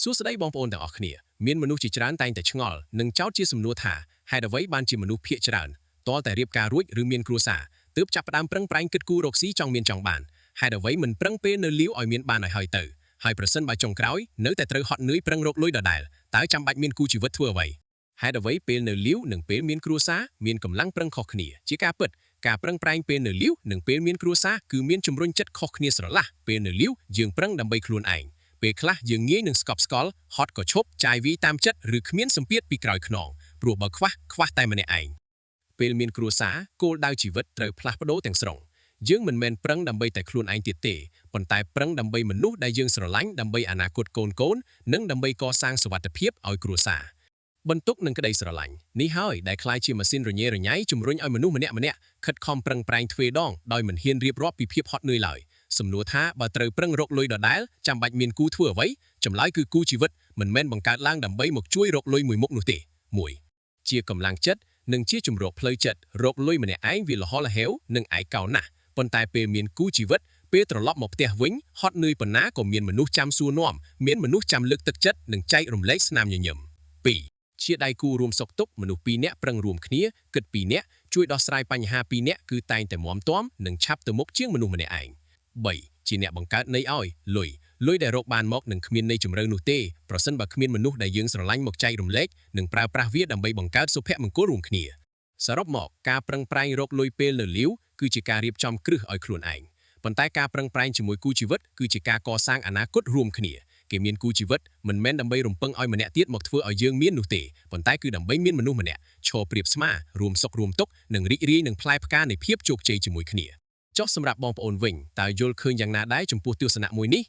សួស្តីបងប្អូនទាំងអស់គ្នាមានមនុស្សជាច្រើនតែងតែឆ្ងល់និងចោទជាសំណួរថាហេតុអ្វីបានជាមនុស្សភាគច្រើនតលតែរៀបការរួចឬមានគ្រួសារទើបចាប់ផ្ដើមប្រឹងប្រែងគិតគូររកស៊ីចង់មានចង់បានហេតុអ្វីមិនប្រឹងពេលនៅលាវឲ្យមានបានឲ្យហើយទៅហើយប្រសិនបើចុងក្រោយនៅតែត្រូវហត់នឿយប្រឹងរកលុយដដែលតើចាំបាច់មានគូជីវិតធ្វើអ្វីហេតុអ្វីពេលនៅលាវនិងពេលមានគ្រួសារមានកម្លាំងប្រឹងខុសគ្នាជាការពិតការប្រឹងប្រែងពេលនៅលាវនិងពេលមានគ្រួសារគឺមានជំរុញចិត្តខុសគ្នាស្រឡះពេលនៅលាវយើងប្រឹងដើម្បីខ្លួនឯងពេលខ្លះយើងងាយនឹងស្កប់ស្កល់ហត់ក៏ឈប់ចាយវីតាមចិត្តឬគ្មានសម្ពាធពីក្រោយខ្នងព្រោះបើខ្វះតែម្នាក់ឯងពេលមានគ្រួសារគោលដៅជីវិតត្រូវផ្លាស់ប្ដូរទាំងស្រុងយើងមិនមែនប្រឹងដើម្បីតែខ្លួនឯងទៀតទេប៉ុន្តែប្រឹងដើម្បីមនុស្សដែលយើងស្រឡាញ់ដើម្បីអនាគតកូននិងដើម្បីកសាងសុវត្ថិភាពឲ្យគ្រួសារបន្ទុកនឹងក្តីស្រឡាញ់នេះហើយដែលคล้ายជាម៉ាស៊ីនរញ៉េរញ៉ៃជំរុញឲ្យមនុស្សម្នាក់ខិតខំប្រឹងប្រែងទ្វេដងដោយមិនហ៊ានរៀបរាប់ពីភាពហត់នឿយឡើយសំណួរថាបើត្រូវប្រឹងរកលុយដដែលចាំបាច់មានគូធ្វើអ្វីចម្លើយគឺគូជីវិតមិនមែនបង្កើតឡើងដើម្បីមកជួយរកលុយមួយមុខនោះទេ1ជាកម្លាំងចិត្តនិងជាជំរកផ្លូវចិត្តរកលុយម្នាក់ឯងវាលហលហេវនិងឯកោណាស់ប៉ុន្តែពេលមានគូជីវិតពេលត្រឡប់មកផ្ទះវិញហត់នឿយប៉ុណ្ណាក៏មានមនុស្សចាំសួរនាំមានមនុស្សចាំលើកទឹកចិត្តនិងចែករំលែកស្នាមញញឹម2ជាដៃគូរួមសុខទុក្ខមនុស្ស2នាក់ប្រឹងរួមគ្នាគិត2នាក់ជួយដោះស្រាយបញ្ហា2នាក់គឺតែងតែមាំទាំនិងឆាប់ទៅមុខជាងមនុស្សម្នាក់ឯង3ជាអ្នកបង្កើតន័យឲ្យលុយដែលរកបានមកនឹងគ្មានន័យជ្រៅនោះទេប្រសិនបើគ្មានមនុស្សដែលយើងស្រឡាញ់មកចែករំលែកនិងប្រើប្រាស់វាដើម្បីបង្កើតសុភមង្គលរួមគ្នាសរុបមកការប្រឹងប្រែងរកលុយពេលនៅលាវគឺជាការរៀបចំគ្រឹះឲ្យខ្លួនឯងប៉ុន្តែការប្រឹងប្រែងជាមួយគូជីវិតគឺជាការកសាងអនាគតរួមគ្នាគេមានគូជីវិតមិនមែនដើម្បីរំពឹងឲ្យម្នាក់ទៀតមកធ្វើឲ្យយើងមាននោះទេប៉ុន្តែគឺដើម្បីមានមនុស្សម្នាក់ឈរប្រៀបស្មារួមសុខរួមទុក្ខនិងរីករាយនឹងផ្លែផ្កានៃភាពជោគជ័យជាមួយគ្នាចុះសម្រាប់បងប្អូនវិញតើយល់ឃើញយ៉ាងណាដែរចំពោះទស្សនៈមួយនេះ